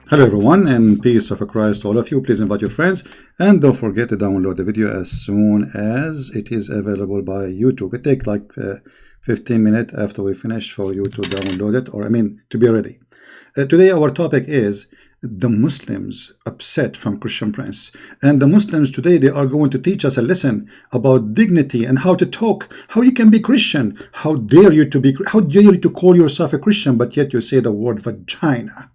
Hello everyone, and peace of Christ to all of you. Please invite your friends and don't forget to download the video as soon as it is available by YouTube. It takes like 15 minutes after we finish for you to download it, or I mean to be ready. Today our topic is the Muslims upset from Christian Prince. And the Muslims today, they are going to teach us a lesson about dignity and how to talk, how you can be Christian. How dare you to call yourself a Christian, but yet you say the word vagina.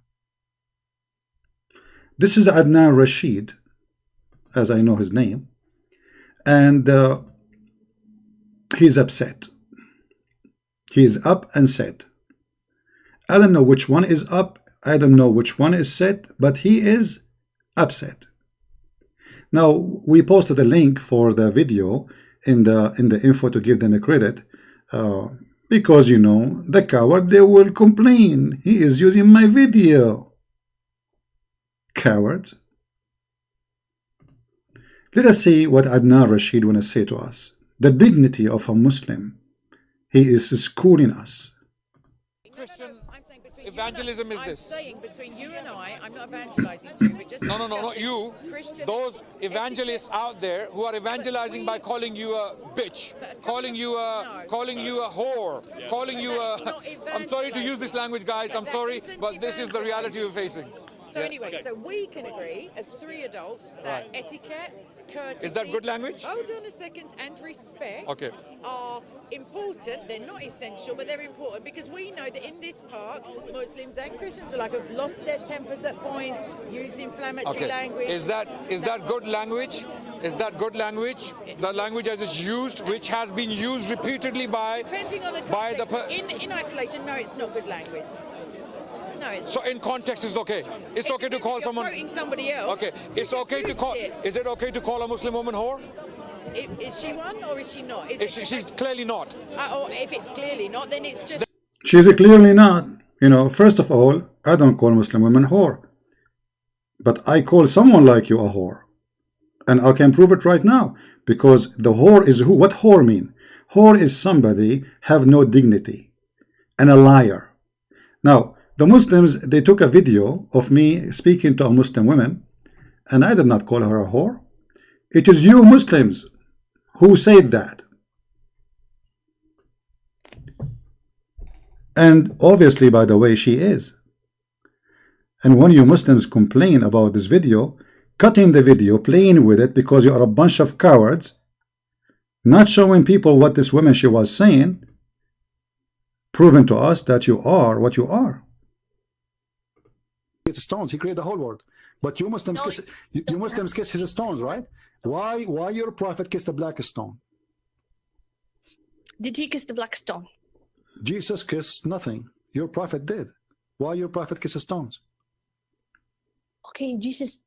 This is Adnan Rashid, as I know his name, and he's upset. He is up and set. I don't know which one is up, I don't know which one is set, but he is upset. Now, we posted a link for the video in the info to give them a credit, because, you know, the coward, they will complain. He is using my video. Cowards. Let us see what Adnan Rashid want to say to us. The dignity of a Muslim. He is schooling us. Christian evangelism is this. I'm saying between you and I'm not evangelizing to you, but just No, not you. Christian Those evangelists out there who are evangelizing by calling you a bitch, calling you a whore, calling you a... I'm sorry to use this language, guys. I'm sorry, but this is the reality we're facing. So anyway, so we can agree as three adults that etiquette, courtesy... Is that good language? Hold on a second. And respect are important. They're not essential, but they're important because we know that in this park, Muslims and Christians alike have lost their tempers at points, used inflammatory language. Is that good language? Is that good language? The language that is used, which has been used repeatedly by... Depending on the context. In isolation, no, it's not good language. No, so in context it's okay. It's okay to call someone quoting somebody else. Okay, it's okay to call. Is it okay to call a Muslim woman whore? Is she one or is she not? She's clearly not. Or if it's clearly not, then it's just. She's clearly not. You know, first of all, I don't call Muslim women whore, but I call someone like you a whore, and I can prove it right now because the whore is who? What whore mean? Whore is somebody have no dignity and a liar. Now. The Muslims, they took a video of me speaking to a Muslim woman, and I did not call her a whore. It is you Muslims who said that. And obviously, by the way, she is. And when you Muslims complain about this video, cutting the video, playing with it because you are a bunch of cowards, not showing people what this woman she was saying, proving to us that you are what you are. Stones, he created the whole world, but you Muslims kiss his stones, right? Why your prophet kissed the black stone? Did he kiss the black stone? Jesus kissed nothing. Your prophet did. Why your prophet kisses stones? Okay, Jesus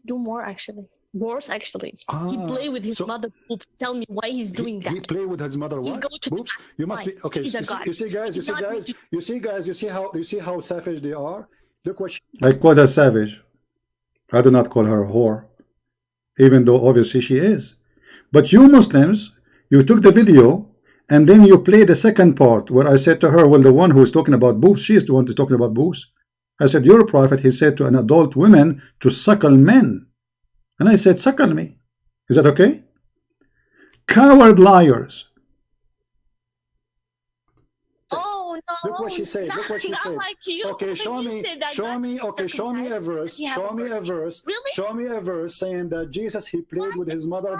do more actually. Worse actually. He play with his mother boobs. Tell me why he's doing that. He play with his mother what? Boobs? You must be okay. You see how savage they are. Look what I call her savage. I do not call her a whore, even though obviously she is. But you Muslims, you took the video and then you play the second part where I said to her, well, the one who is talking about boobs, she is the one who's talking about boobs. I said, your prophet, he said to an adult woman to suckle men. And I said, suckle me. Is that okay? Coward liars. Look what she said. Look what she said. Like okay, show me a verse. Show me a verse. Really? Show me a verse saying that Jesus he played with his mother.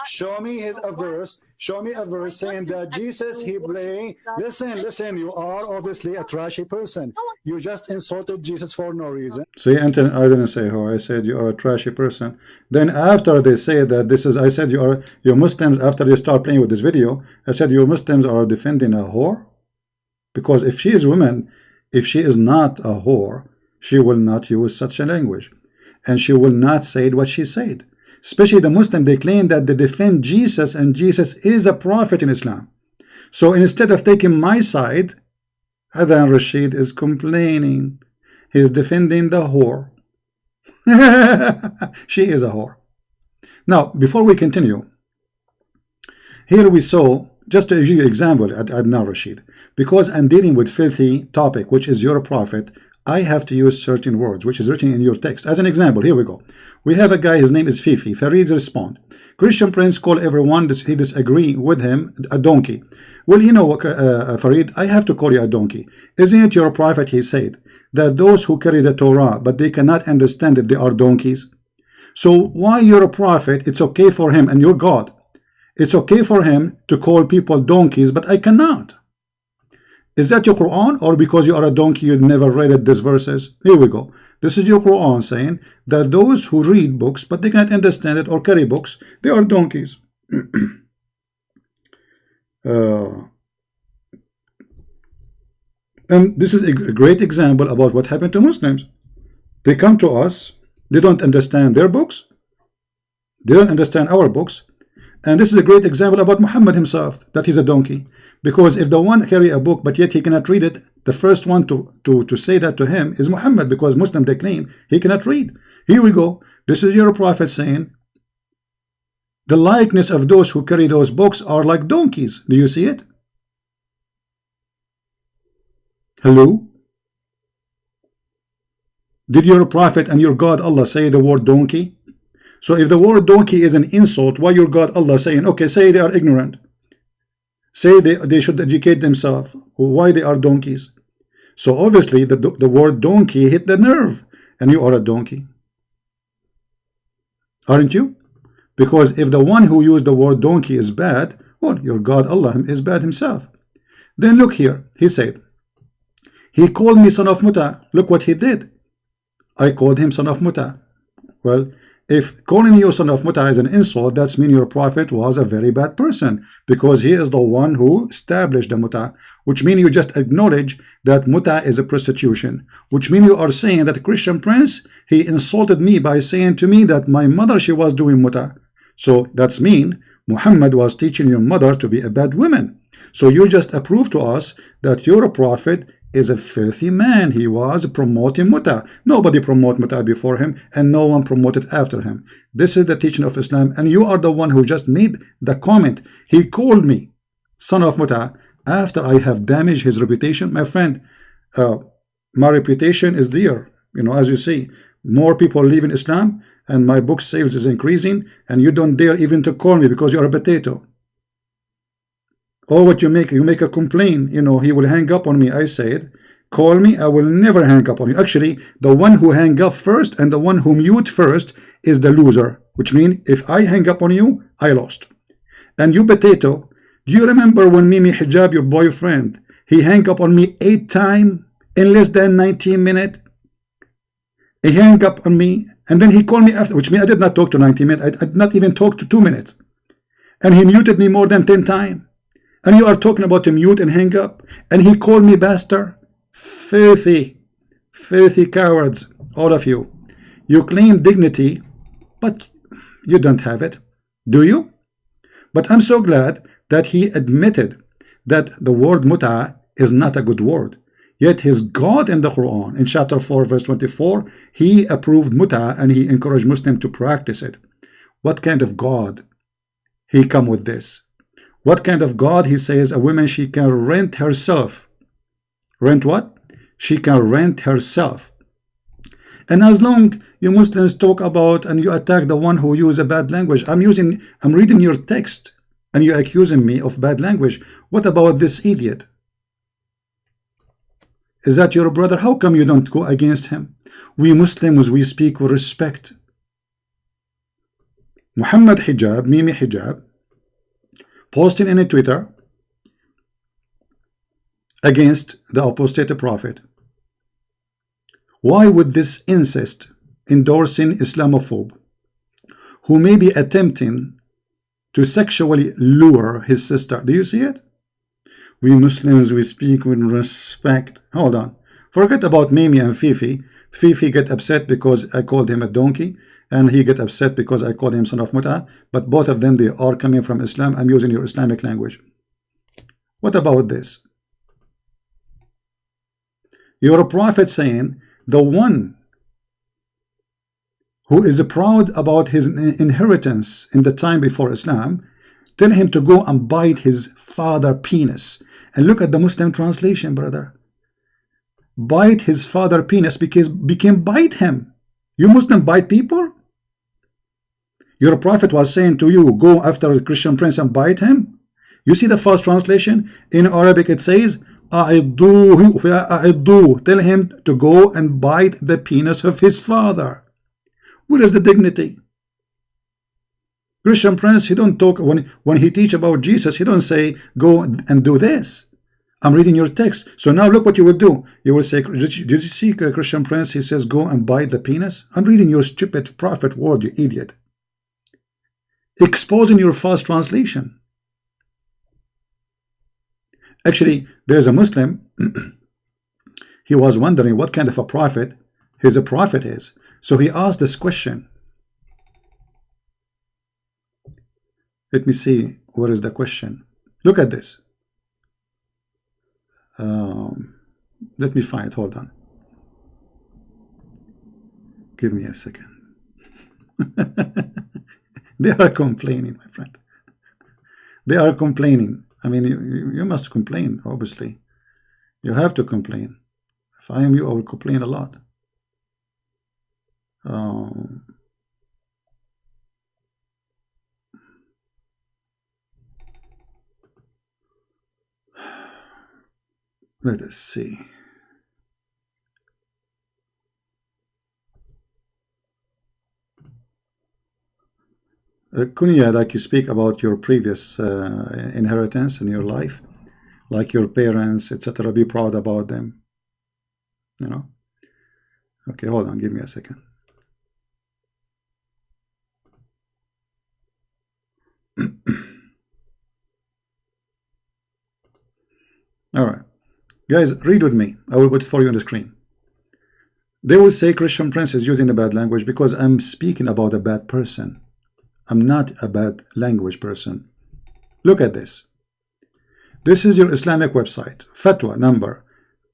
Show me a verse. Show me a verse saying that Jesus he played. Listen. You are obviously a trashy person. You just insulted Jesus for no reason. See, Anton, I didn't say who. I said you are a trashy person. Then after they say that this is, I said you Muslims. After they start playing with this video, I said you Muslims are defending a whore. Because if she is woman, if she is not a whore, she will not use such a language. And she will not say what she said. Especially the Muslim, they claim that they defend Jesus and Jesus is a prophet in Islam. So instead of taking my side, Adnan Rashid is complaining. He is defending the whore. She is a whore. Now, before we continue, here we saw just to give you an example, Adnan Rashid, because I'm dealing with filthy topic, which is your prophet, I have to use certain words, which is written in your text. As an example, here we go. We have a guy, his name is Fifi. Farid respond. Christian Prince call everyone, he disagree with him, a donkey. Well, you know, Farid, I have to call you a donkey. Isn't it your prophet, he said, that those who carry the Torah, but they cannot understand it, they are donkeys? So why you're a prophet, it's okay for him, and you're God. It's okay for him to call people donkeys, but I cannot. Is that your Quran, or because you are a donkey you never read it, these verses? Here we go. This is your Quran saying that those who read books but they can't understand it or carry books, they are donkeys. And this is a great example about what happened to Muslims. They come to us, they don't understand their books, they don't understand our books. And this is a great example about Muhammad himself, that he's a donkey. Because if the one carry a book but yet he cannot read it, the first one to say that to him is Muhammad, because Muslim they claim he cannot read. Here we go. This is your prophet saying the likeness of those who carry those books are like donkeys. Do you see it? Hello? Did your prophet and your God Allah say the word donkey? So if the word donkey is an insult, why your God Allah saying, okay, say they are ignorant, say they should educate themselves, why they are donkeys? So obviously the word donkey hit the nerve, and you are a donkey, aren't you? Because if the one who used the word donkey is bad, well, your God Allah is bad himself. Then look here, he said, he called me son of Muta. Look what he did. I called him son of Muta. Well, if calling you son of Muta is an insult, that means your prophet was a very bad person, because he is the one who established the Muta, which means you just acknowledge that Muta is a prostitution, which means you are saying that Christian Prince, he insulted me by saying to me that my mother, she was doing Muta. So that's mean Muhammad was teaching your mother to be a bad woman. So you just approve to us that your prophet is a filthy man. He was promoting Muta. Nobody promoted Muta before him, and no one promoted after him. This is the teaching of Islam, and you are the one who just made the comment. He called me son of Muta after I have damaged his reputation. My friend, my reputation is there. You know, as you see, more people leave in Islam, and my book sales is increasing, and you don't dare even to call me because you are a potato. Oh, what you make a complaint, you know, he will hang up on me. I said, call me, I will never hang up on you. Actually, the one who hang up first and the one who mute first is the loser, which means if I hang up on you, I lost. And you potato, do you remember when Mimi Hijab, your boyfriend, he hang up on me 8 times in less than 19 minutes? He hang up on me, and then he called me after, which means I did not talk to 90 minutes. I did not even talk to 2 minutes. And he muted me more than 10 times. And you are talking about to mute and hang up, and he called me bastard. Filthy cowards, all of you. You claim dignity, but you don't have it, do you? But I'm so glad that he admitted that the word muta is not a good word. Yet his God in the Quran, in chapter 4, verse 24, he approved muta and he encouraged Muslims to practice it. What kind of God he come with this? What kind of God? He says a woman, she can rent herself. Rent what? She can rent herself. And as long you Muslims talk about and you attack the one who use a bad language, I'm reading your text and you're accusing me of bad language. What about this idiot? Is that your brother? How come you don't go against him? We Muslims, we speak with respect. Muhammad Hijab, Mimi Hijab, posting in a Twitter against the apostate prophet. Why would this incest endorsing Islamophobe, who may be attempting to sexually lure his sister? Do you see it? We Muslims, we speak with respect. Hold on. Forget about Mimi and Fifi. Fifi get upset because I called him a donkey, and he get upset because I called him son of Muta. But both of them, they are coming from Islam. I'm using your Islamic language. What about this? You're a prophet saying the one who is proud about his inheritance in the time before Islam Tell him to go and bite his father penis. And look at the Muslim translation, brother. Bite his father penis, because became bite him. You Muslim bite people? Your prophet was saying to you, go after a Christian prince and bite him? You see the first translation? In Arabic it says, أعضوه. Tell him to go and bite the penis of his father. Where is the dignity? Christian prince, he don't talk, when he teach about Jesus, he don't say, go and do this. I'm reading your text. So now look what you will do. You will say, did you see Christian prince? He says, go and bite the penis. I'm reading your stupid prophet word, you idiot. Exposing your false translation. Actually, there is a Muslim. He was wondering what kind of a prophet his prophet is. So he asked this question. Let me see, where is the question? Look at this. Let me find it. Hold on. Give me a second. They are complaining, my friend. They are complaining. I mean, you must complain, obviously. You have to complain. If I am you, I will complain a lot. Let us see. Kunya, like you speak about your previous inheritance in your life, like your parents, etc. Be proud about them. You know. Okay, hold on. Give me a second. All right. Guys, read with me. I will put it for you on the screen. They will say Christian prince is using a bad language because I'm speaking about a bad person. I'm not a bad language person. Look at this. This is your Islamic website. Fatwa number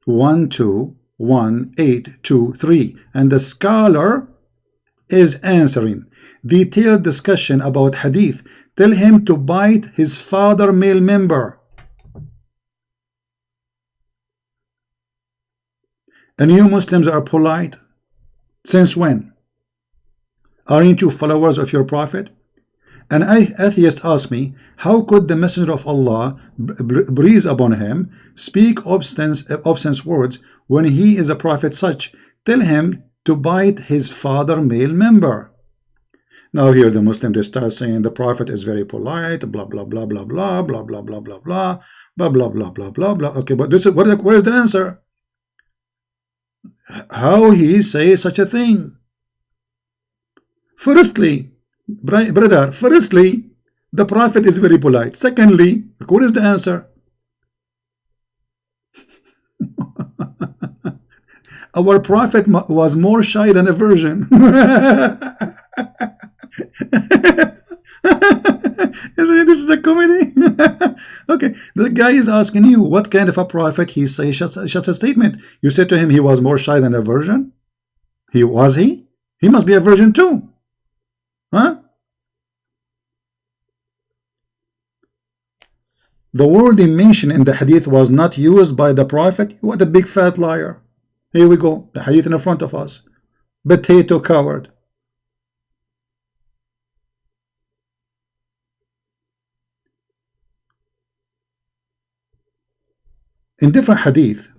121823. And the scholar is answering. Detailed discussion about hadith. Tell him to bite his father male member. And you Muslims are polite? Since when? Aren't you followers of your prophet? An atheist asked me, how could the messenger of Allah breathe upon him, speak obscene words when he is a prophet such? Tell him to bite his father male member. Now here the Muslim, they start saying the prophet is very polite, blah blah blah blah blah blah blah blah blah blah blah blah blah blah blah blah. Okay, but this is where is the answer? How he say such a thing? Firstly, brother, firstly, the prophet is very polite. Secondly, what is the answer? Our prophet was more shy than a virgin. This is a comedy. Okay, the guy is asking you what kind of a prophet he says such a statement. You said to him he was more shy than a virgin. Was he? He must be a virgin too. Huh? The word he mentioned in the hadith was not used by the prophet. What a big fat liar. Here we go. The hadith in front of us. Potato coward. In different hadith,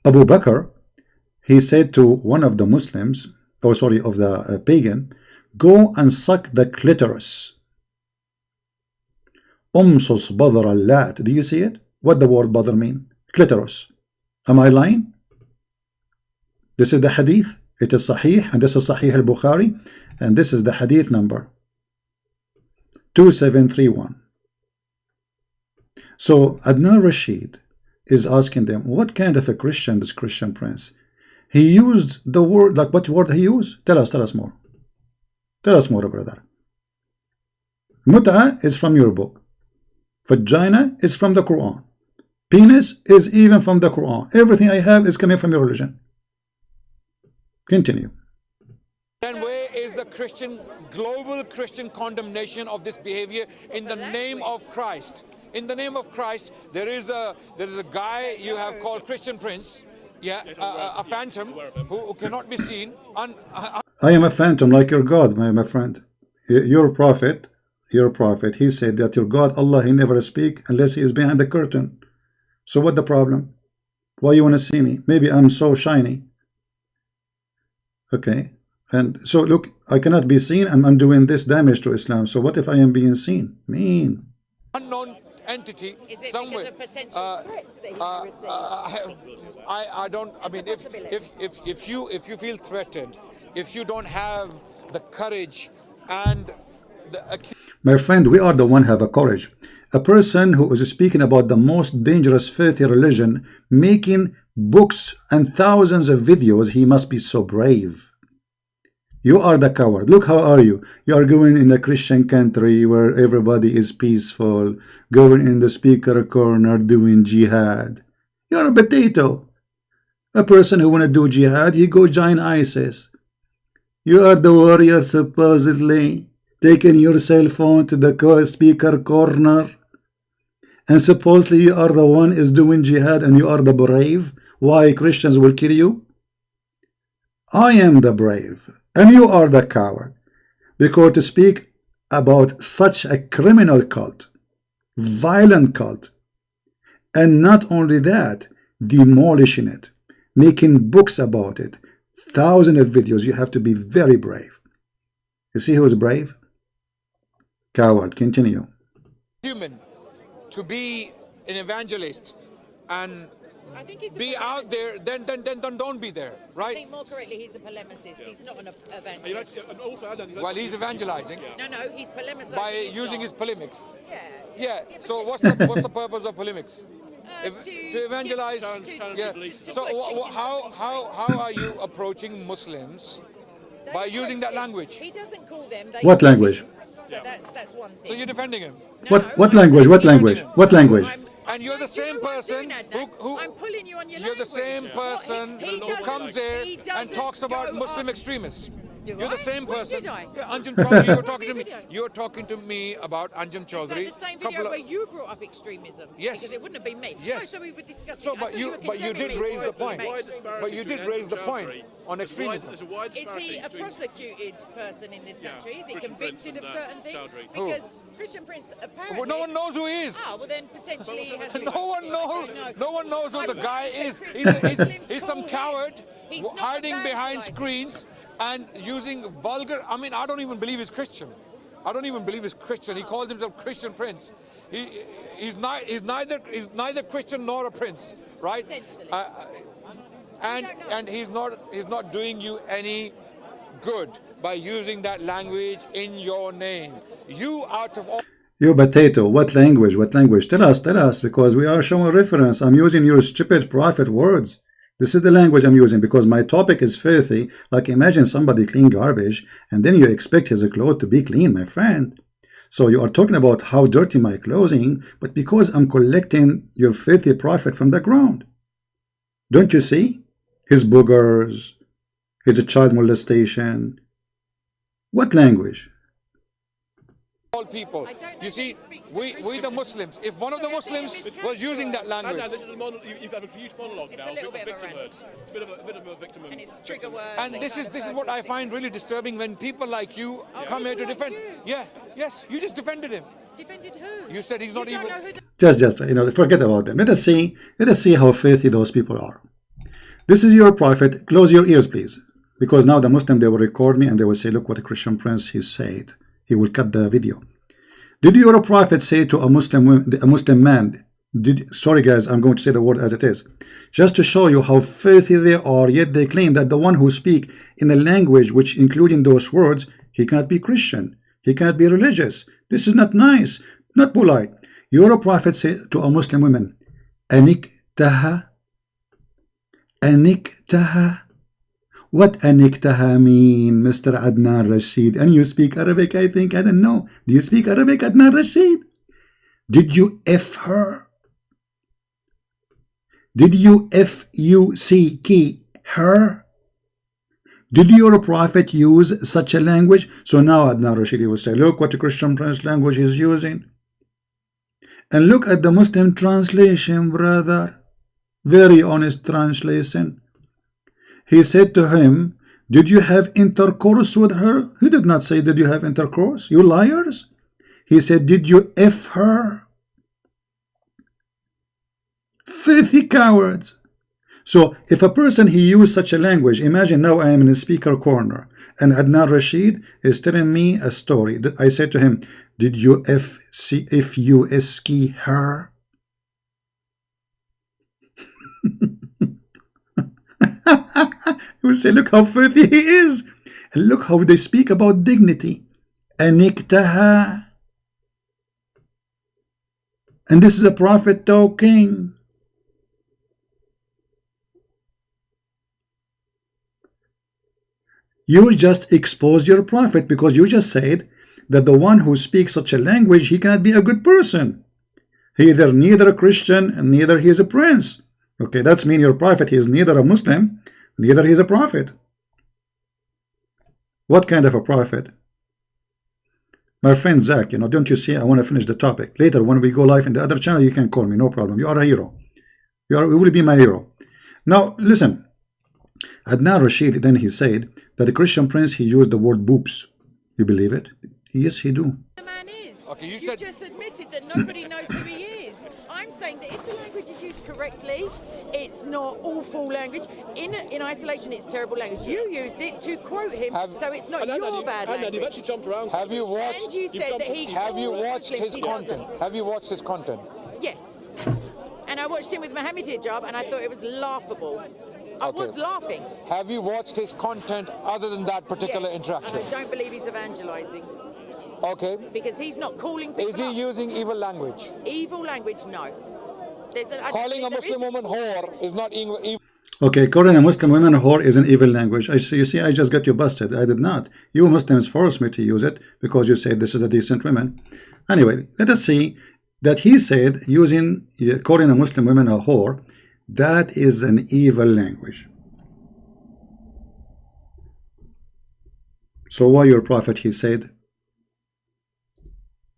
Abu Bakr, he said to one of the Muslims, of the pagan, go and suck the clitoris. Umsus badr al-lat. Do you see it? What the word badr mean? Clitoris. Am I lying? This is the hadith. It is sahih, and this is sahih al-Bukhari, and this is the hadith number 2731. So Adnan Rashid is asking them, what kind of a Christian is Christian prince? He used the word, like what word he used? Tell us more. Tell us more, brother. Mut'a is from your book. Vagina is from the Quran. Penis is even from the Quran. Everything I have is coming from your religion. Continue. And where is the a global Christian condemnation of this behavior in the name of Christ. In the name of Christ, there is a guy you have called Christian Prince, a phantom who cannot be seen. I am a phantom like your God, my friend. Your prophet, he said that your God, Allah, he never speak unless he is behind the curtain. So what the problem? Why you want to see me? Maybe I'm so shiny. Okay. And so look, I cannot be seen and I'm doing this damage to Islam. So what if I am being seen? Mean. Unknown entity somewhere. I don't. I mean, if you feel threatened, if you don't have the courage and my friend, we are the one have a courage. A person who is speaking about the most dangerous filthy religion, making books and thousands of videos, he must be so brave. You are the coward. Look, how are you? You are going in a Christian country where everybody is peaceful, going in the speaker corner doing jihad. You are a potato. A person who want to do jihad, he go join ISIS. You are the warrior supposedly, taking your cell phone to the speaker corner, and supposedly you are the one is doing jihad and you are the brave. Why Christians will kill you? I am the brave and you are the coward, because to speak about such a criminal cult, violent cult, and not only that, demolishing it, making books about it, thousands of videos, you have to be very brave. You see who is brave? Coward. Continue. Human to be an evangelist and be out there, then don't be there, right? I think more correctly, he's a polemicist. He's not an evangelist. And also, Adnan, well, he's evangelizing. No, he's polemicizing by using his polemics. Yeah. So what's the purpose of polemics? To evangelize. So how are you approaching Muslims by using that language? He doesn't call them. What language? So that's one thing. So you're defending him. What language? What language? What language? And you're the same person who I'm pulling you on your you're the same person who comes there and talks about Muslim extremists. You're the same person. Did I? Yeah, Anjum Chaudhry, you were talking to me. You were talking to me about Anjum Chaudhry. Is that the same video where you brought up extremism? Yes. Because it wouldn't have been me. Yes. Oh, so we were discussing. So, but you did raise the point. But you did raise the point on extremism. Is he a prosecuted person in this country? Is he convicted of certain things? Because Christian Prince apparently. Well, no one knows who he is. Oh, well then potentially he has. No one knows. No one knows who the guy is. He's some coward hiding behind screens and using vulgar. I mean, I don't even believe he's Christian. I don't even believe he's Christian. He calls himself Christian Prince. He's neither Christian nor a prince, right? And he's not doing you any good by using that language in your name. You out of all. You potato, what language? What language? Tell us, because we are showing reference. I'm using your stupid prophet words. This is the language I'm using because my topic is filthy. Like imagine somebody clean garbage and then you expect his clothes to be clean, my friend. So you are talking about how dirty my clothing, but because I'm collecting your filthy prophet from the ground. Don't you see? His boogers, his child molestation. What language? All people. You see, we the Muslims, if one of the Muslims was using that language. No, this is you have a huge monologue now. It's a little bit of a rant. It's a bit of a victim. And it's trigger words. And this is what I find really disturbing when people like you come here to defend. Yeah, yes, you just defended him. Defended who? You said he's not even. Just forget about them. Let us see how filthy those people are. This is your prophet. Close your ears, please, because now the Muslim, they will record me and they will say, look what a Christian Prince he said. He will cut the video. Did your prophet say to a Muslim man, sorry guys, I'm going to say the word as it is, just to show you how filthy they are, yet they claim that the one who speak in a language which including those words, he cannot be Christian, he cannot be religious. This is not nice, not polite. Your prophet said to a Muslim woman, Aniktaha. What aniktaha mean, Mr. Adnan Rashid? And you speak Arabic, I think. I don't know. Do you speak Arabic, Adnan Rashid? Did you F her? Did you F-U-C-K her? Did your prophet use such a language? So now Adnan Rashidi will say, look what the Christian Prince language is using. And look at the Muslim translation, brother. Very honest translation. He said to him, did you have intercourse with her? He did not say, did you have intercourse? You liars. He said, did you F her? Filthy cowards. So if a person he used such a language, imagine now I am in a speaker corner and Adnan Rashid is telling me a story. I said to him, did you ski her? He will say, look how filthy he is. And look how they speak about dignity. Aniktaha. And this is a prophet talking. You just exposed your prophet because you just said that the one who speaks such a language, he cannot be a good person. He either neither a Christian and neither he is a prince. Okay, that's mean your prophet, he is neither a Muslim, neither he is a prophet. What kind of a prophet? My friend Zach, you know, don't you see, I want to finish the topic. Later, when we go live in the other channel, you can call me, no problem. You are a hero. You will be my hero. Now, listen. Adnan Rashid, then he said that the Christian prince, he used the word boobs. You believe it? Yes, he do. The man is. Okay, you You've just admitted that nobody knows who he is. I'm saying that if the language is used correctly, it's not awful language. In isolation, it's terrible language. You used it to quote him, so it's not your bad language. You've actually jumped around. Have you watched? And you said that he. Have you calls watched Muslims, his he content? doesn't. Have you watched his content? Yes. And I watched him with Mohammed Hijab, and I thought it was laughable. I was laughing. Have you watched his content other than that particular Yes. interaction? And I don't believe he's evangelizing. Okay. Because he's not calling people Is he up. using evil language? Evil language, no. Calling a Muslim woman whore is not evil. Okay, calling a Muslim woman a whore is an evil language. You see, I just got you busted. I did not. You Muslims forced me to use it because you said this is a decent woman. Anyway, let us see that he said calling a Muslim woman a whore, that is an evil language. So why your prophet, he said,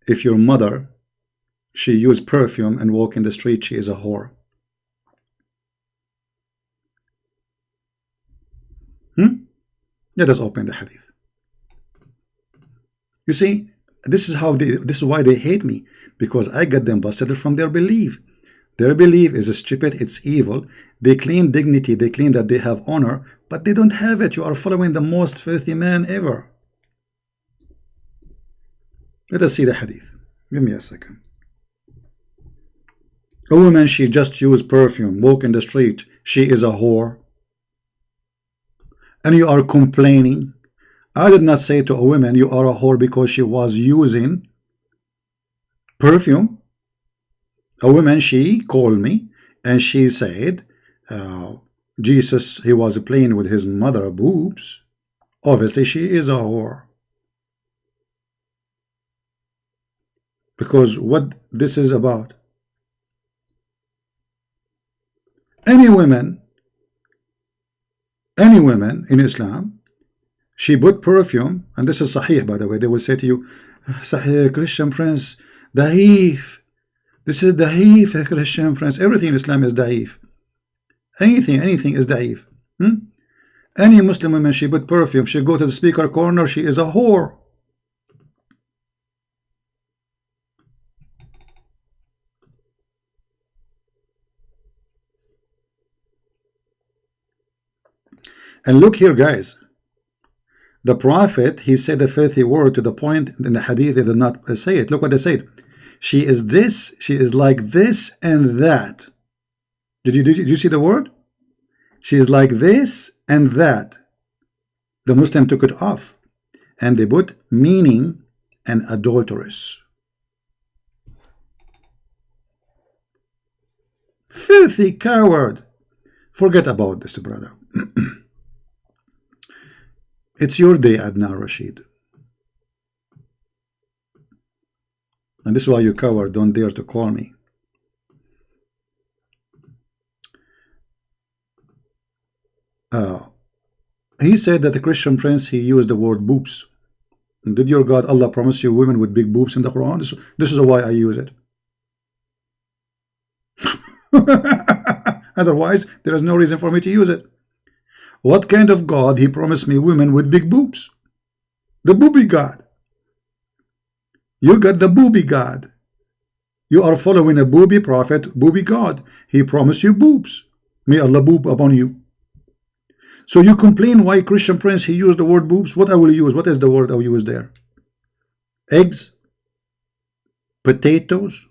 if your mother, she used perfume and walk in the street, she is a whore. Let us open the hadith. You see, this is why they hate me, because I got them busted from their belief. Their belief is stupid, it's evil. They claim dignity, they claim that they have honor, but they don't have it. You are following the most filthy man ever. Let us see the hadith. Give me a second. A woman, she just used perfume, walk in the street, she is a whore. And you are complaining. I did not say to a woman, you are a whore because she was using perfume. A woman, she called me and she said, Jesus, he was playing with his mother boobs. Obviously, she is a whore. Because what this is about. Any woman in Islam, she put perfume, and this is Sahih, by the way. They will say to you, Sahih, Christian Prince, Daif. This is Daif, Christian Prince. Everything in Islam is Daif. Anything is Daif. Any Muslim woman, she put perfume, she go to the speaker corner, she is a whore. And look here, guys. The prophet, he said a filthy word to the point in the hadith they did not say it. Look what they said. She is this, she is like this and that. Did you see the word? She is like this and that. The Muslim took it off and they put meaning and adulteress. Filthy coward. Forget about this, brother. It's your day, Adnan Rashid. And this is why you coward don't dare to call me. He said that the Christian prince, he used the word boobs. Did your God Allah promise you women with big boobs in the Quran? This is why I use it. Otherwise, there is no reason for me to use it. What kind of God he promised me women with big boobs? The booby God. You got the booby God. You are following a booby prophet, booby God. He promised you boobs. May Allah boob upon you. So you complain why Christian prince he used the word boobs. What I will use? What is the word I will use there? Eggs, potatoes.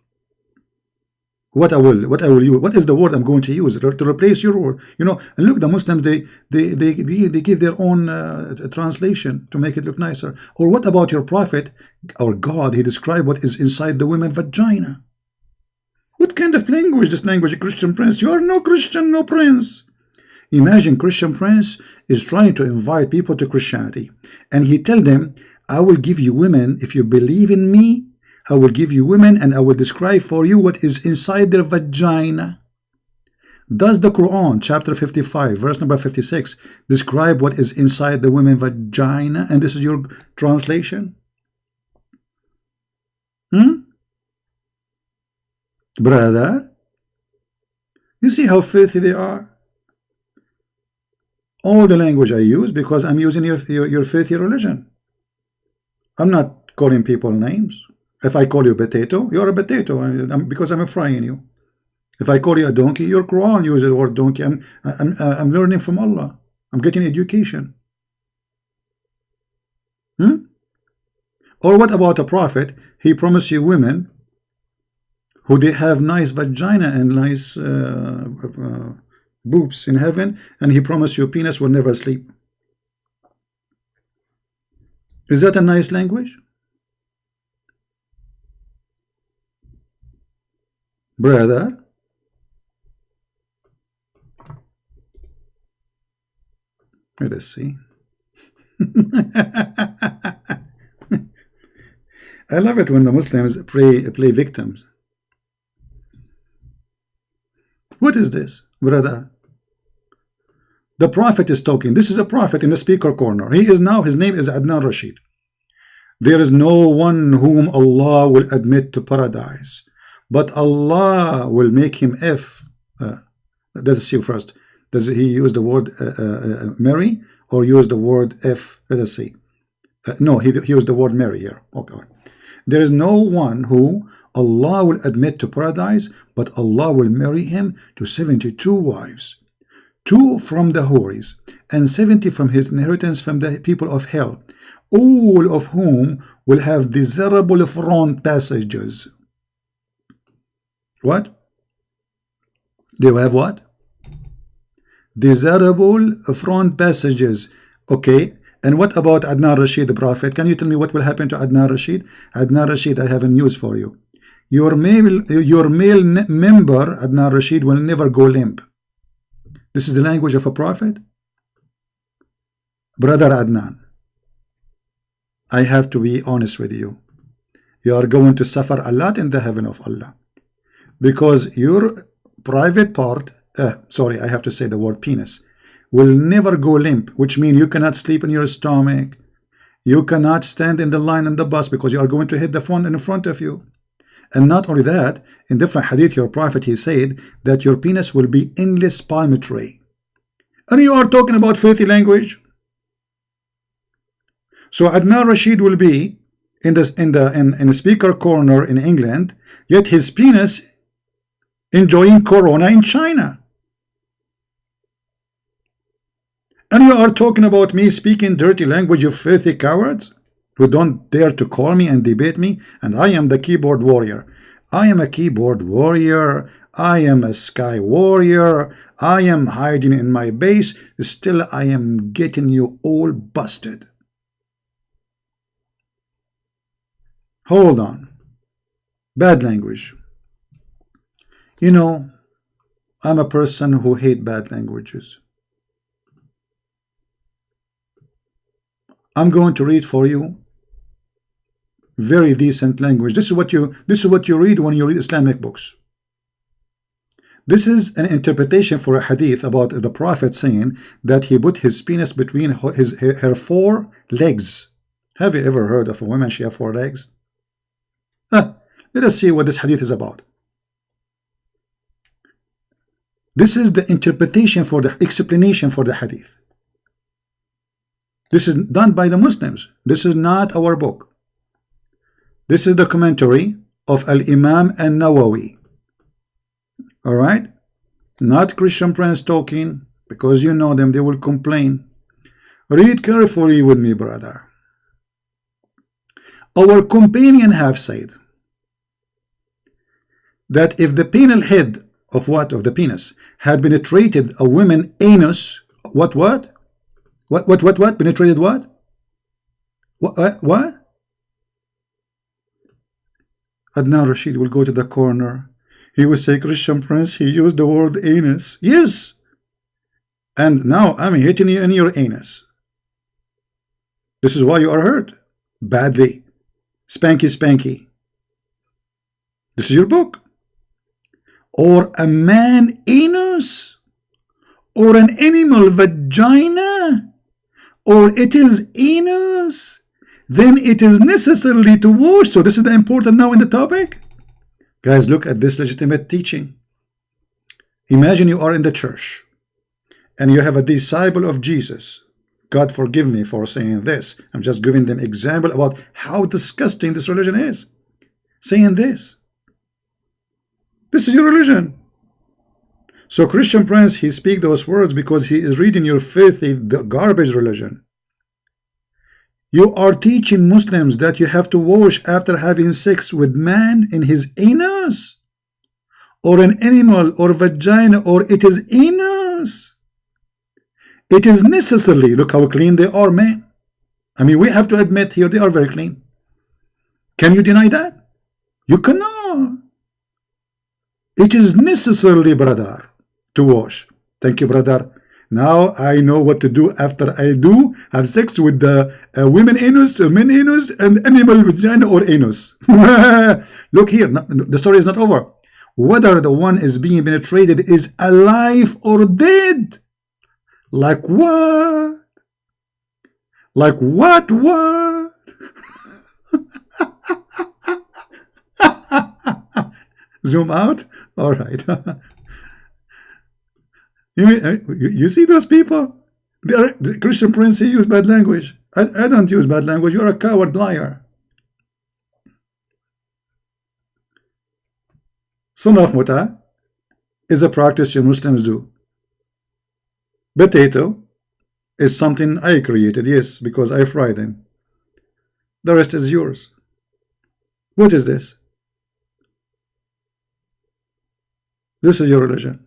What I will use? What is the word I'm going to use to replace your word? You know, and look, the Muslims they give their own translation to make it look nicer. Or what about your prophet or God? He described what is inside the woman vagina. What kind of language? This language, Christian prince? You are no Christian, no prince. Imagine Christian prince is trying to invite people to Christianity, and he tell them, I will give you women if you believe in me. I will give you women and I will describe for you what is inside their vagina. Does the Quran chapter 55 verse number 56 describe what is inside the women vagina? And this is your translation? Brother, you see how filthy they are? All the language I use because I'm using your filthy religion. I'm not calling people names. If I call you potato, you're a potato because I'm frying you. If I call you a donkey, your Quran uses the word donkey. I'm learning from Allah. I'm getting education. Or what about a prophet? He promised you women who they have nice vagina and nice boobs in heaven, and he promised your penis will never sleep. Is that a nice language? Brother, let us see. I love it when the Muslims play victims. What is this, brother? The prophet is talking. This is a prophet in the speaker corner. He is now, his name is Adnan Rashid. There is no one whom Allah will admit to paradise, but Allah will make him let us see first. Does he use the word Mary or use the word F? Let us see. No, he used the word Mary here. Okay. There is no one who Allah will admit to paradise, but Allah will marry him to 72 wives. 2 from the Houris, and 70 from his inheritance from the people of hell, all of whom will have desirable front passages. What? They will have what? Desirable front passages. Okay, and what about Adnan Rashid, the prophet? Can you tell me what will happen to Adnan Rashid? Adnan Rashid, I have a news for you. Your male member, Adnan Rashid, will never go limp. This is the language of a prophet? Brother Adnan, I have to be honest with you. You are going to suffer a lot in the heaven of Allah, because your private part, sorry, I have to say the word penis, will never go limp, which means you cannot sleep in your stomach. You cannot stand in the line in the bus because you are going to hit the phone in front of you. And not only that, in different hadith, your prophet, he said that your penis will be endless palm tree. And you are talking about filthy language. So Adnan Rashid will be in the speaker corner in England, yet his penis enjoying corona in China. And you are talking about me speaking dirty language, you filthy cowards who don't dare to call me and debate me, and I am the keyboard warrior. I am a keyboard warrior. I am a sky warrior. I am hiding in my base. Still, I am getting you all busted. Hold on. Bad language. You know, I'm a person who hates bad languages. I'm going to read for you very decent language. This is what you read when you read Islamic books. This is an interpretation for a hadith about the Prophet saying that he put his penis between her four legs. Have you ever heard of a woman, she has four legs? Let us see what this hadith is about. This is the interpretation for the explanation for the hadith. This is done by the Muslims. This is not our book. This is the commentary of Al-Imam An-Nawawi. Alright? Not Christian Prince talking, because you know them, they will complain. Read carefully with me, brother. Our companion have said that if the penal head of what? Of the penis had penetrated a woman anus, what? Penetrated what? What? Adnan Rashid will go to the corner. He will say, Christian Prince, he used the word anus. Yes. And now I'm hitting you in your anus. This is why you are hurt. Badly. Spanky, spanky. This is your book. Or a man anus. Or an animal vagina. Or it is anus. Then it is necessarily to wash. So this is the important now in the topic. Guys, look at this legitimate teaching. Imagine you are in the church and you have a disciple of Jesus. God forgive me for saying this. I'm just giving them example about how disgusting this religion is. Saying this. This is your religion. So Christian Prince, he speak those words because he is reading your filthy garbage religion. You are teaching Muslims that you have to wash after having sex with man in his anus, or an animal, or vagina, or it is anus. It is necessarily, look how clean they are, man. I mean, we have to admit here they are very clean. Can you deny that? You cannot. It is necessarily, brother, to wash. Thank you, brother. Now I know what to do after I do have sex with the women anus, men anus, and animal vagina or anus. Look here, the story is not over. Whether the one is being penetrated is alive or dead. Like what? Like what? Zoom out? All right. You see those people? The Christian Prince, he use bad language. I don't use bad language. You're a coward liar. Sunnah of Muta is a practice you Muslims do. Potato is something I created, yes, because I fry them. The rest is yours. What is this? This is your religion.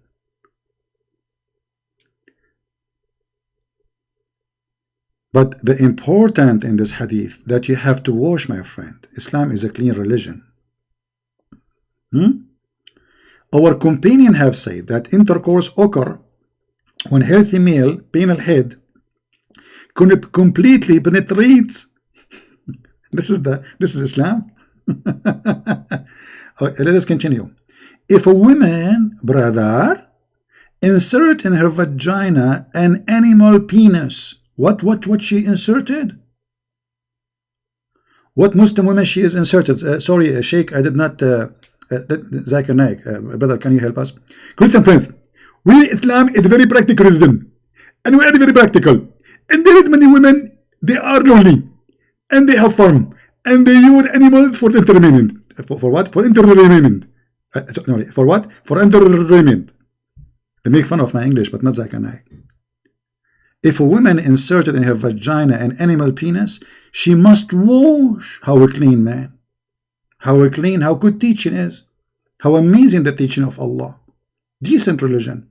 But the important in this hadith that you have to wash, my friend. Islam is a clean religion. Our companion have said that intercourse occur when healthy male penile head completely penetrates. This is Islam. Let us continue. If a woman, brother, insert in her vagina an animal penis, what she inserted? What Muslim woman she is inserted? Sorry, Sheikh, I did not. Zakir Naik, brother, can you help us? Christian Prince, we Islam is very practical religion, and we are very practical. And there is many women, they are lonely, and they have fun, and they use animals for entertainment. For what? For entertainment. For what? For entertainment. They make fun of my English, but not Zakir Naik. If a woman inserted in her vagina an animal penis, she must wash. How clean, man. How clean, how good teaching is. How amazing the teaching of Allah. Decent religion.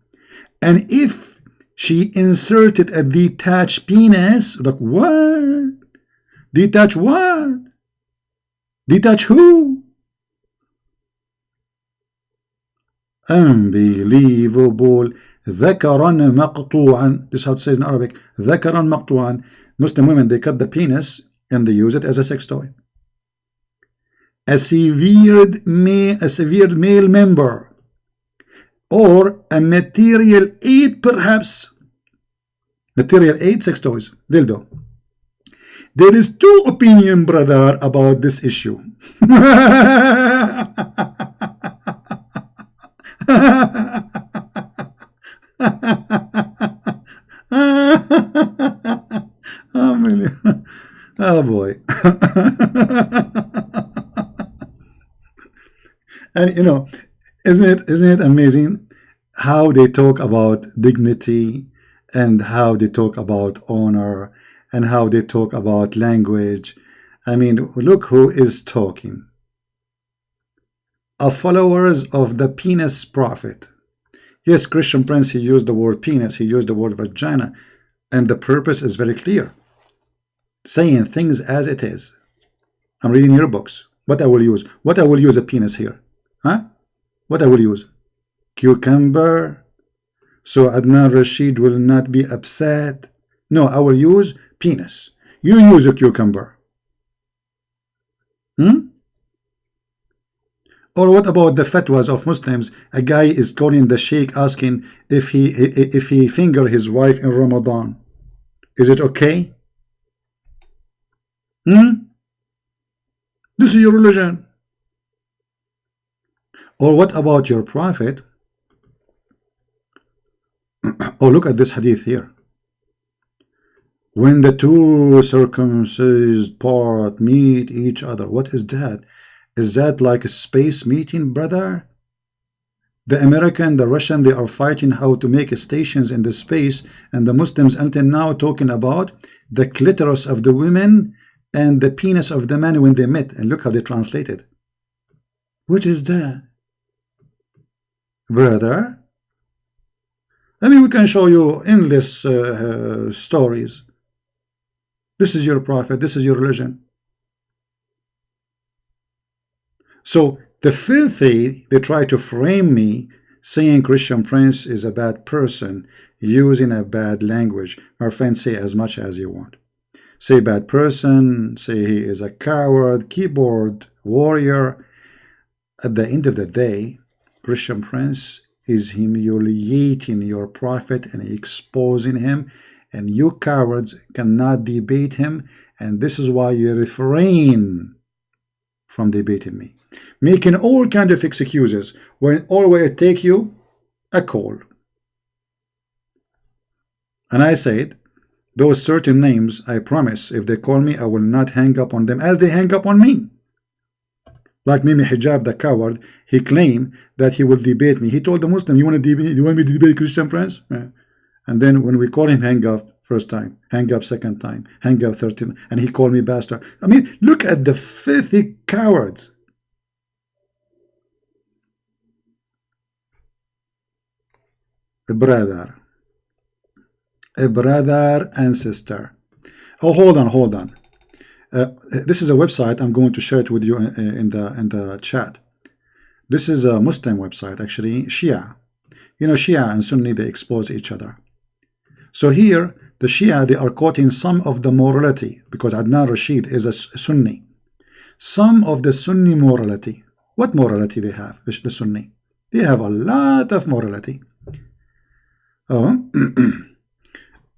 And if she inserted a detached penis, like what? Detach what? Detach who? Unbelievable. ذكرا مقطوعا. This is how it says in Arabic. ذكرا مقطوعا. Muslim women, they cut the penis and they use it as a sex toy. A severed male member or a material aid, perhaps. Material aid, sex toys, dildo. There is two opinion, brother, about this issue. Oh boy. And you know, isn't it amazing how they talk about dignity and how they talk about honor and how they talk about language? I mean, look who is talking. Followers of the penis prophet. Yes, Christian Prince, he used the word penis, he used the word vagina, and the purpose is very clear. Saying things as it is. I'm reading your books. What I will use? What I will use a penis here? Huh? What I will use? Cucumber. So Adnan Rashid will not be upset. No, I will use penis. You use a cucumber. Or what about the fatwas of Muslims? A guy is calling the sheikh asking if he finger his wife in Ramadan. Is it okay? This is your religion. Or what about your prophet? Oh, look at this hadith here. When the two circumcised part meet each other, what is that? Is that like a space meeting, brother? The American, the Russian, they are fighting how to make stations in the space, and the Muslims until now talking about the clitoris of the women and the penis of the man when they met. And look how they translate it. What is that, brother? I mean, we can show you endless stories. This is your prophet, this is your religion. So the filthy, they try to frame me saying Christian Prince is a bad person using a bad language. My friend, say as much as you want. Say bad person, say he is a coward, keyboard warrior. At the end of the day, Christian Prince is humiliating your prophet and exposing him, and you cowards cannot debate him, and this is why you refrain from debating me, making all kind of excuses when always take you a call. And I said, those certain names, I promise, if they call me, I will not hang up on them as they hang up on me. Like Mimi Hijab, the coward, he claimed that he will debate me. He told the Muslim, you want me to debate Christian Prince? Yeah. And then when we call him, hang up first time, hang up second time, hang up 13, and he called me bastard. I mean, look at the filthy cowards. A brother and sister. Oh, hold on. This is a website. I'm going to share it with you in the chat. This is a Muslim website, actually, Shia. You know, Shia and Sunni, they expose each other. So here, the Shia, they are quoting some of the morality, because Adnan Rashid is a Sunni. Some of the Sunni morality. What morality they have, the Sunni? They have a lot of morality. Oh,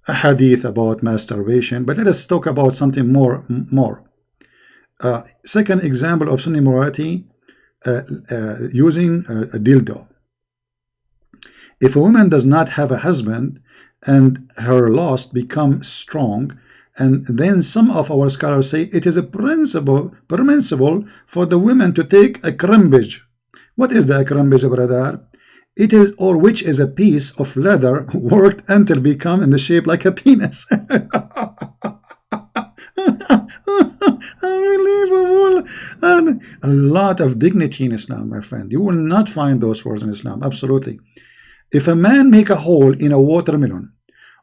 a hadith about masturbation, but let us talk about something more. Second example of Sunni morality, using a dildo. If a woman does not have a husband and her lust becomes strong, and then some of our scholars say it is a permissible for the women to take a crimbage. What is the crimbage, brother? It is, or which is a piece of leather worked until become in the shape like a penis. Unbelievable. And a lot of dignity in Islam, my friend. You will not find those words in Islam. Absolutely. If a man make a hole in a watermelon,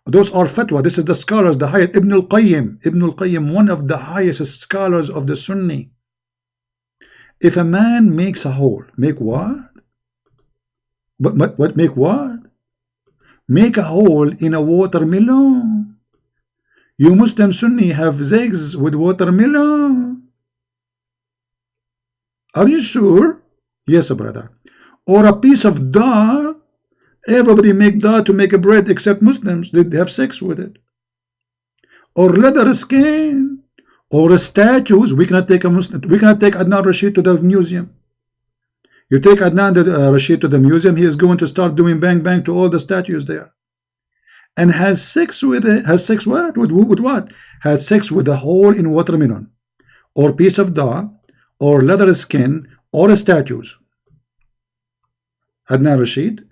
those are fatwa. This is the scholars, the highest. Ibn al-Qayyim, one of the highest scholars of the Sunni. If a man makes a hole, make what? But what make what? Make a hole in a watermelon. You Muslim Sunni have sex with watermelon. Are you sure? Yes, brother. Or a piece of dog. Everybody make that to make a bread except Muslims. They have sex with it. Or leather skin. Or statues. We cannot take a Muslim. We cannot take Adnan Rashid to the museum. You take Adnan Rashid to the museum, he is going to start doing bang bang to all the statues there. And has sex with it. Has sex what? With what? Had sex with a hole in watermelon. Or piece of dough. Or leather skin. Or statues. Adnan Rashid,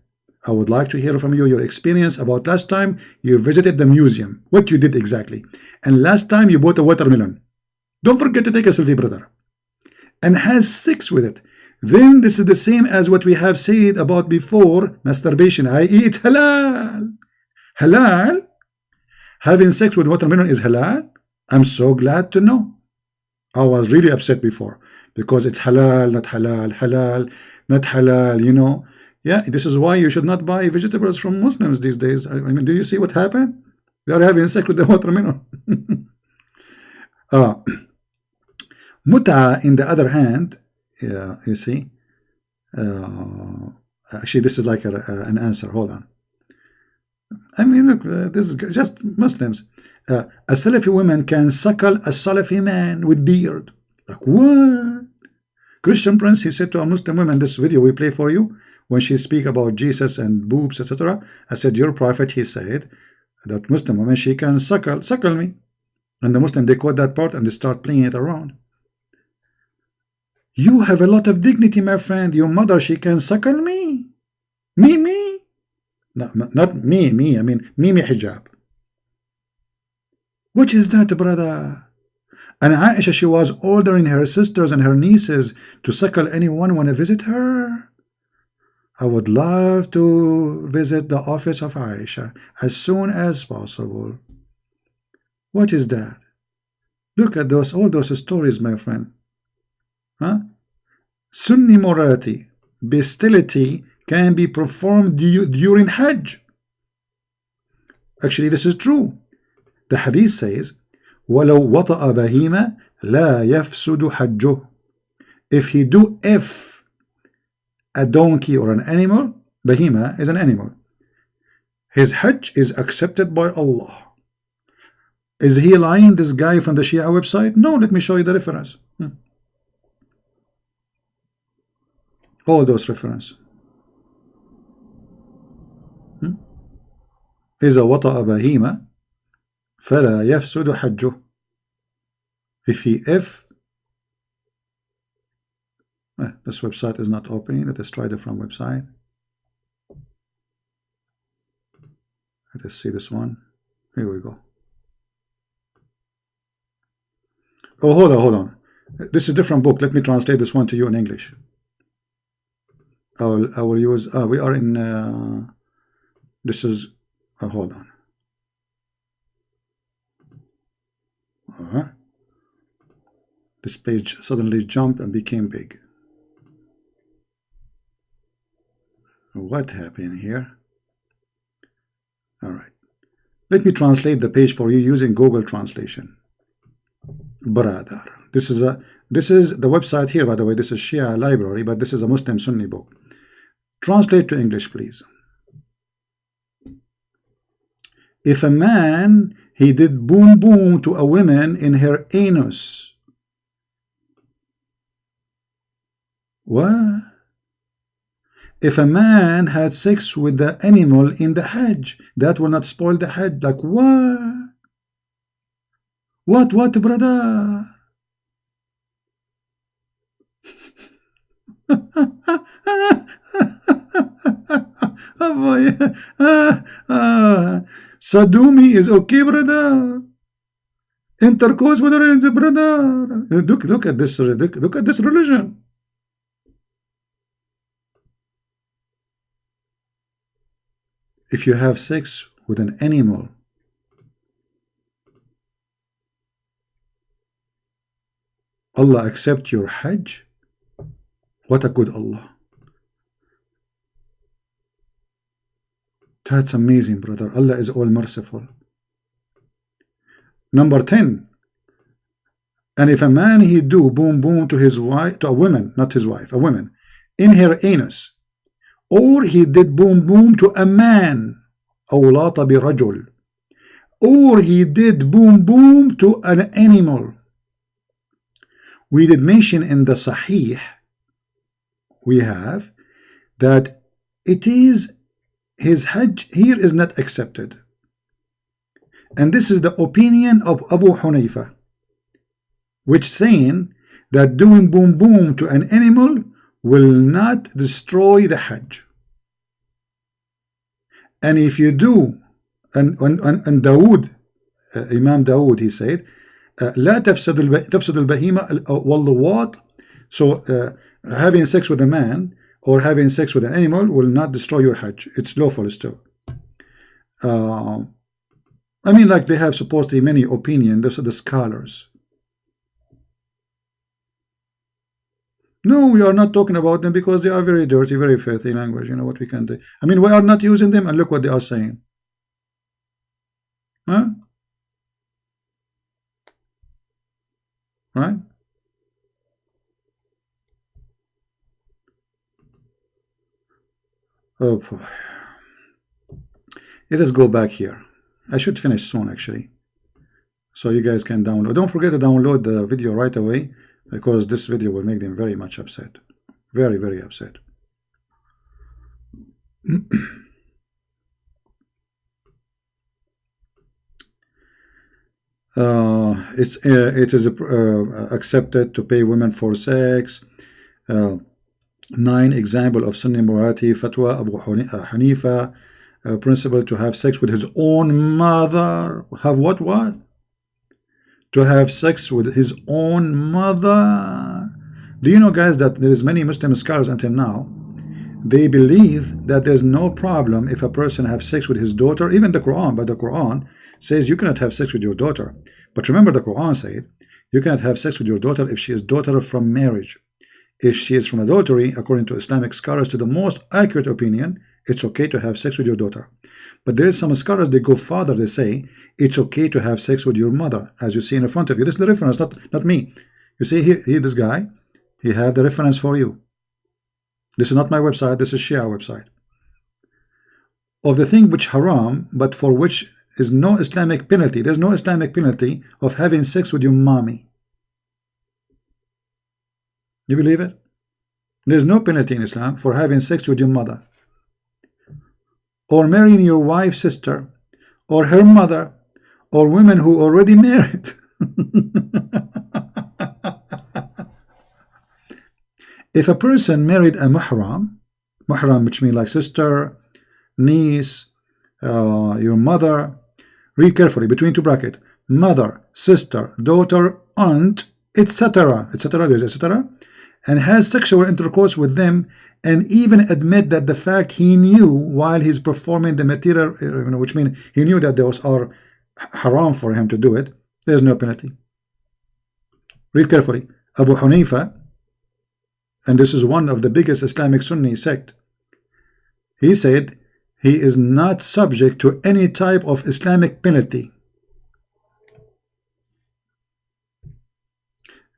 I would like to hear from you your experience about last time you visited the museum. What you did exactly. And last time you bought a watermelon. Don't forget to take a selfie, brother. And has sex with it. Then this is the same as what we have said about before masturbation, i.e. it's halal. Halal? Having sex with watermelon is halal? I'm so glad to know. I was really upset before because it's halal, not halal, halal, not halal, you know. Yeah, this is why you should not buy vegetables from Muslims these days. I mean, do you see what happened? They are having sex with the watermelon. Muta, in the other hand, you see, actually, this is like an answer. Hold on. I mean, look, this is just Muslims. A Salafi woman can suckle a Salafi man with beard. Like, what? Christian Prince, he said to a Muslim woman, this video we play for you, when she speak about Jesus and boobs, etc. I said, your prophet, he said, that Muslim woman, she can suckle me. And the Muslim, they quote that part and they start playing it around. You have a lot of dignity, my friend. Your mother, she can suckle me. Me? No, not me. I mean, me hijab. What is that, brother? And Aisha, she was ordering her sisters and her nieces to suckle anyone want to visit her. I would love to visit the office of Aisha as soon as possible. What is that? Look at all those stories, my friend. Huh? Sunni morality, bestiality can be performed during Hajj. Actually, this is true. The hadith says, وَلَوْ وَطَأَ بَهِيمَ لَا يَفْسُدُ حَجُّهُ. If a donkey or an animal, bahima is an animal, his Hajj is accepted by Allah. Is he lying, this guy from the Shia website? No, let me show you the reference. All those references. إذا وطأ بهيمة فلا يفسد حجه. If this website is not opening, let us try the from website. Let us see this one. Here we go. Oh, hold on. This is a different book. Let me translate this one to you in English. I will use. We are in. This is. Hold on. This page suddenly jumped and became big. What happened here? All right. Let me translate the page for you using Google Translation. Brother, this is the website here, by the way. This is Shia library, but this is a Muslim Sunni book. Translate to English, please. If a man, he did boom boom to a woman in her anus. What? If a man had sex with the animal in the Hajj, that will not spoil the Hajj. Like what? What, brother? Sadumi is okay, brother. Intercourse with her, brother. Look at this. Look at this religion. If you have sex with an animal, Allah accept your Hajj. What a good Allah. That's amazing, brother. Allah is all merciful. Number 10. And if a man he do boom boom to his wife, to a woman, not his wife, a woman, in her anus, or he did boom boom to a man, أو لاط برجل, or he did boom boom to an animal. We did mention in the Sahih, we have that it is his Hajj here is not accepted. And this is the opinion of Abu Hanifa, which saying that doing boom boom to an animal will not destroy the Hajj. And if you do, and Dawood, Imam Dawood, he said, لا تفسد البهيمة واللواط. So having sex with a man or having sex with an animal will not destroy your Hajj. It's lawful still. I mean, like they have supposedly many opinions. Those are the scholars. No, we are not talking about them because they are very dirty, very filthy language. You know what we can do. I mean, we are not using them, and look what they are saying. Huh? Right? Oh boy. Let us go back here. I should finish soon, actually, so you guys can download. Don't forget to download the video right away, because this video will make them very much upset. Very, very upset. It is accepted to pay women for sex. 9 example of Sunni morality fatwa Abu Hanifa. Principle to have sex with his own mother. Have what? To have sex with his own mother. Do you know, guys, that there is many Muslim scholars until now, they believe that there's no problem if a person have sex with his daughter. Even the Quran, but the Quran says you cannot have sex with your daughter. But remember, the Quran said you cannot have sex with your daughter if she is daughter from marriage. If she is from adultery, according to Islamic scholars, to the most accurate opinion, it's okay to have sex with your daughter. But there is some scholars, they go farther, they say it's okay to have sex with your mother, as you see in front of you. This is the reference, not me. You see here this guy, he have the reference for you. This is not my website, this is Shia website. Of the thing which haram, but for which is no Islamic penalty. There's no Islamic penalty of having sex with your mommy. You believe it? There's no penalty in Islam for having sex with your mother, or marrying your wife's sister, or her mother, or women who already married. If a person married a muhram, which means like sister, niece, your mother, read carefully between 2 brackets, mother, sister, daughter, aunt, etc., and has sexual intercourse with them, and even admit that the fact he knew while he's performing the material, which means he knew that those are haram for him to do it, there's no penalty. Read carefully. Abu Hanifa, and this is one of the biggest Islamic Sunni sect, he said he is not subject to any type of Islamic penalty.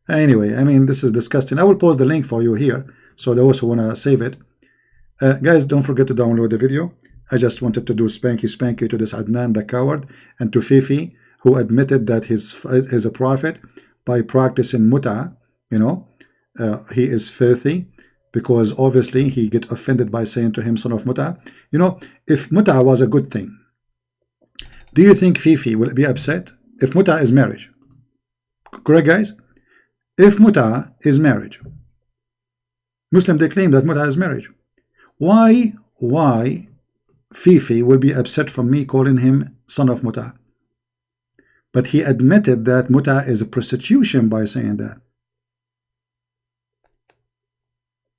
Anyway, I mean, this is disgusting. I will post the link for you here, so those who want to save it. Guys, don't forget to download the video. I just wanted to do spanky to this Adnan the coward, and to Fifi, who admitted that he's a prophet by practicing muta. He is filthy, because obviously he get offended by saying to him son of muta. If muta was a good thing, do you think Fifi will be upset if muta is marriage? Correct, guys? If muta is marriage, Muslim, they claim that muta is marriage. Why Fifi will be upset from me calling him son of muta? But he admitted that muta is a prostitution by saying that.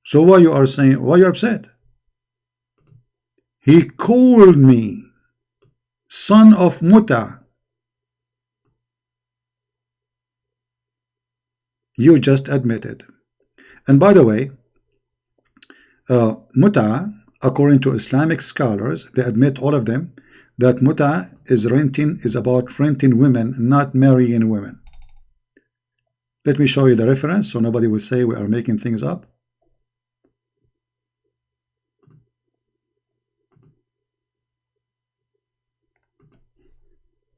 So why you are saying, why you're upset? He called me son of muta. You just admitted. And by the way, muta, according to Islamic scholars, they admit, all of them, that muta is about renting women, not marrying women. Let me show you the reference so nobody will say we are making things up.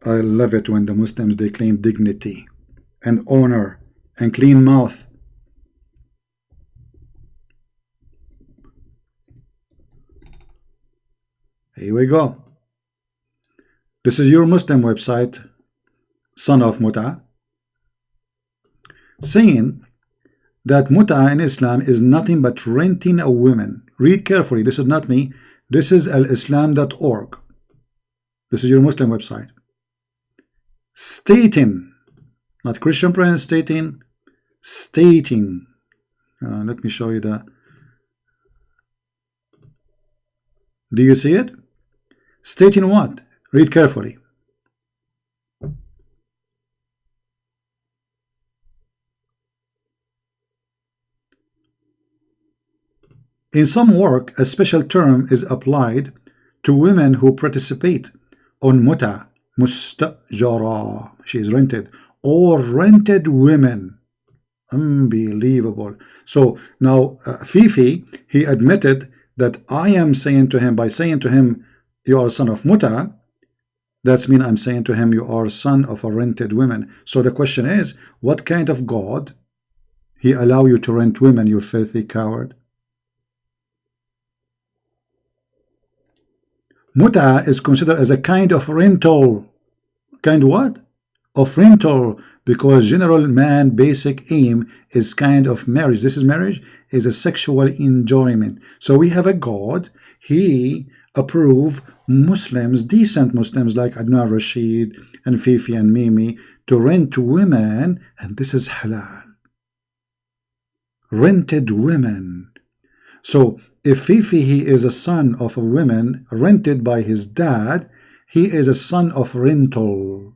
I love it when the Muslims, they claim dignity and honor and clean mouth. Here we go. This is your Muslim website, Son of Muta, saying that Muta in Islam is nothing but renting a woman. Read carefully. This is not me. This is alislam.org. This is your Muslim website. Stating, not Christian Prince, stating. Let me show you that. Do you see it? Stating what? Read carefully. In some work, a special term is applied to women who participate on muta, mustajara, she is rented, or rented women. Unbelievable. So now Fifi, he admitted that I am saying to him, by saying to him, you are son of muta, that's mean I'm saying to him, you are son of a rented woman. So the question is, what kind of God he allow you to rent women, you filthy coward? Muta is considered as a kind of rental. Kind what? Of rental, because general man basic aim is kind of marriage. This is marriage, is a sexual enjoyment. So we have a God, he approve Muslims, decent Muslims like Adnan Rashid and Fifi and Mimi to rent women, and this is halal. Rented women. So if Fifi, he is a son of a woman rented by his dad, he is a son of rental.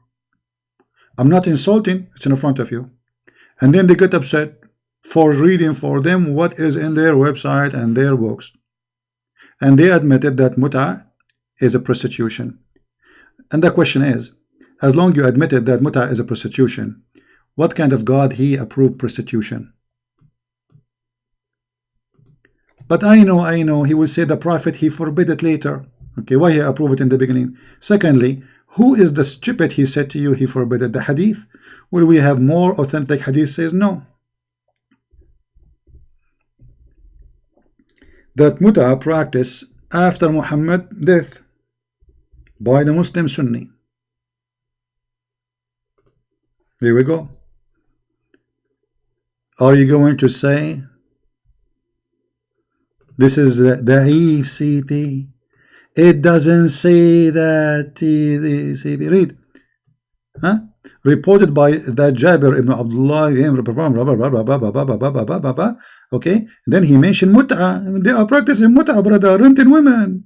I'm not insulting, it's in front of you. And then they get upset for reading for them what is in their website and their books. And they admitted that muta is a prostitution. And the question is, as long you admitted that muta is a prostitution, what kind of God he approved prostitution? But I know, he will say the prophet, he forbid it later. Okay, why he approved it in the beginning? Secondly, who is the stupid he said to you he forbid it? The hadith? Will we have more authentic hadith says no. That muta practice after Muhammad death by the Muslim Sunni. Here we go. Are you going to say this is the Da'if CP? It doesn't say that the CP. Read. Huh? Reported by that Jabir ibn Abdullah. Okay. Then he mentioned muta. They are practicing muta, brother, renting women.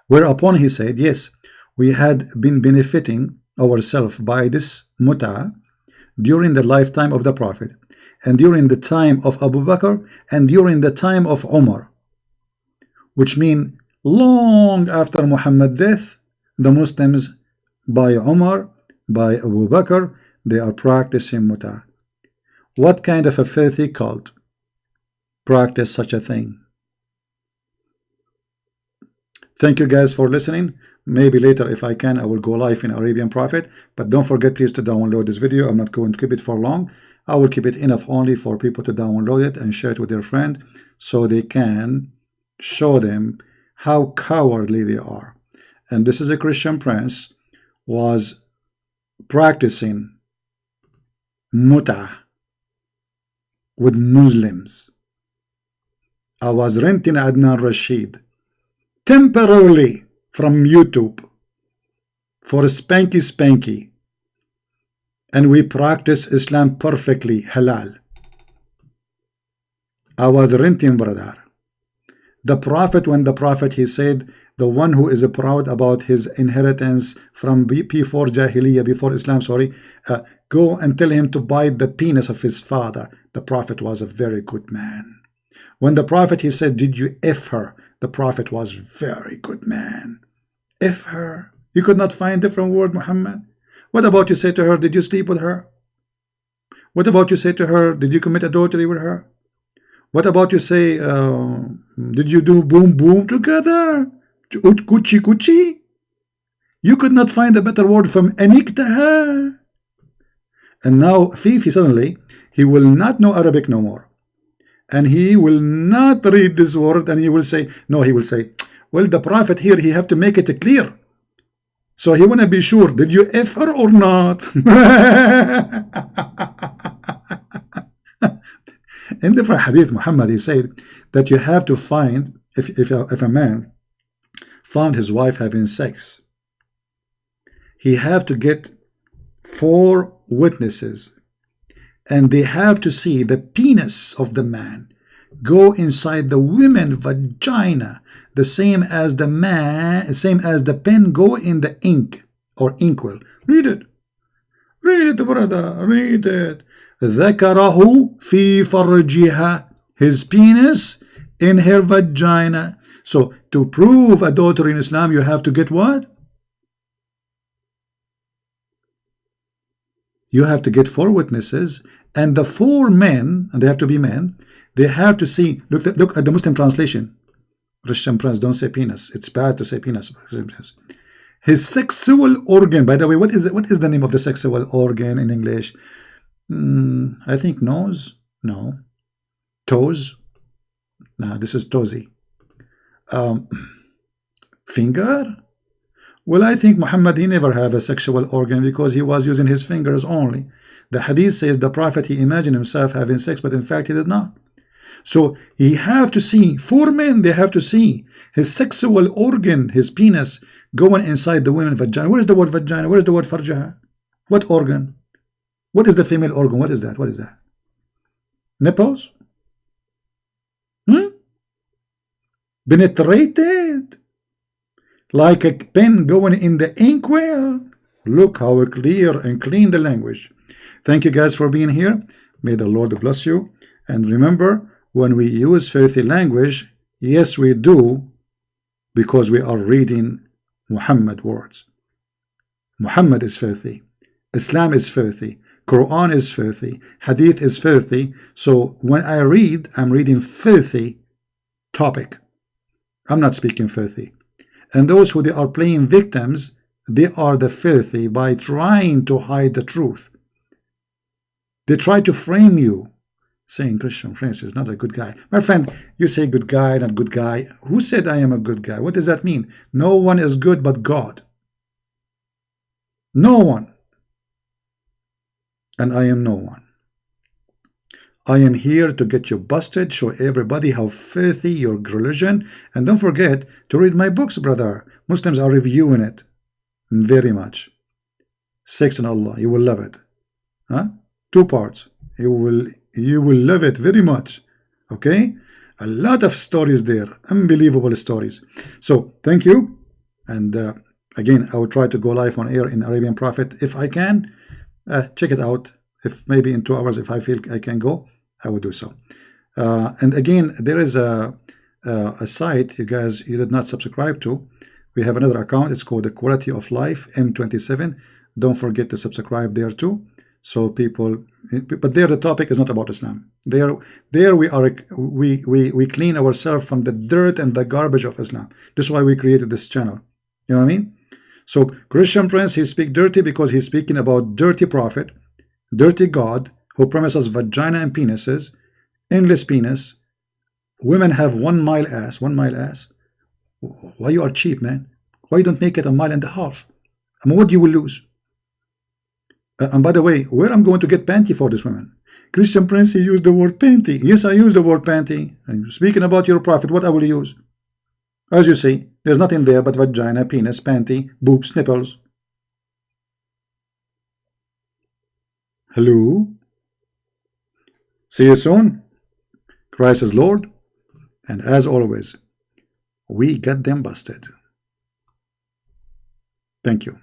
Whereupon he said, yes, we had been benefiting ourselves by this muta during the lifetime of the Prophet, and during the time of Abu Bakr, and during the time of Umar. Which mean long after Muhammad's death, the Muslims by Umar, by Abu Bakr, they are practicing muta. What kind of a filthy cult practice such a thing? Thank you guys for listening. Maybe later if I can, I will go live in Arabian Prophet, but don't forget please to download this video. I'm not going to keep it for long. I will keep it enough only for people to download it and share it with their friend so they can show them how cowardly they are. And this is a Christian prince was practicing muta with Muslims. I was renting Adnan Rashid temporarily from YouTube for spanky, and we practice Islam perfectly, halal. I was renting, brother. The Prophet, when the Prophet, he said, the one who is proud about his inheritance from before Jahiliyyah, before Islam, sorry, go and tell him to bite the penis of his father. The Prophet was a very good man. When the Prophet, he said, did you F her? The Prophet was very good man. F her. You could not find different word, Muhammad. What about you say to her, did you sleep with her? What about you say to her, did you commit adultery with her? What about you say, did you do boom boom together? Coochie coochie? You could not find a better word from aniktaha. And now Fifi suddenly, he will not know Arabic no more. And he will not read this word, and he will say, no, he will say, well, the prophet here, he have to make it clear. So he want to be sure, did you F her or not? In different hadith, Muhammad, he said that you have to find, if a man found his wife having sex, he have to get 4 witnesses, and they have to see the penis of the man go inside the woman's vagina, the same as the pen go in the ink or inkwell. Read it, brother, read it. ذكره في فرجها, his penis in her vagina. So to prove adultery in Islam, you have to get what? You have to get 4 witnesses, and the 4 men, and they have to be men, they have to see, look at the Muslim translation. Christian Prince, don't say penis. It's bad to say penis. His sexual organ, by the way, what is the name of the sexual organ in English? I think nose? No. Toes? No, this is toesy. Finger? Well, I think Muhammad, he never had a sexual organ because he was using his fingers only. The hadith says the prophet, he imagined himself having sex, but in fact he did not. So he have to see, 4 men, they have to see his sexual organ, his penis, going inside the woman's vagina. Where is the word vagina? Where is the word farjaha? What organ? What is the female organ? What is that? What is that? Nipples? Penetrated? Like a pen going in the inkwell? Look how clear and clean the language. Thank you guys for being here. May the Lord bless you. And remember, when we use filthy language, yes, we do, because we are reading Muhammad words. Muhammad is filthy. Islam is filthy. Quran is filthy. Hadith is filthy. So when I read, I'm reading filthy topic. I'm not speaking filthy. And those who they are playing victims, they are the filthy by trying to hide the truth. They try to frame you, saying Christian Prince is not a good guy. My friend, you say good guy, not good guy. Who said I am a good guy? What does that mean? No one is good but God. No one. And I am no one. I am here to get you busted, show everybody how filthy your religion, and don't forget to read my books, brother. Muslims are reviewing it very much. Sex and Allah, you will love it. 2 parts. You will love it very much. Okay? A lot of stories there, unbelievable stories. So thank you, and again, I will try to go live on air in Arabian Prophet if I can. Check it out. If maybe in 2 hours, if I feel I can go, I will do so. And again, there is a site you guys, you did not subscribe to. We have another account. It's called the Quality of Life M27. Don't forget to subscribe there too. So people, but there the topic is not about Islam. There we clean ourselves from the dirt and the garbage of Islam. This is why we created this channel. You know what I mean? So Christian Prince, he speak dirty because he's speaking about dirty prophet, dirty God who promises vagina and penises, endless penis. Women have 1 mile ass. 1 mile ass. Why you are cheap, man? Why you don't make it 1.5 miles? I mean, what you will lose? And by the way, where I'm going to get panty for this woman? Christian Prince, he used the word panty. Yes, I use the word panty. And speaking about your prophet, what I will use? As you see, there's nothing there but vagina, penis, panty, boobs, nipples. Hello? See you soon. Christ is Lord. And as always, we get them busted. Thank you.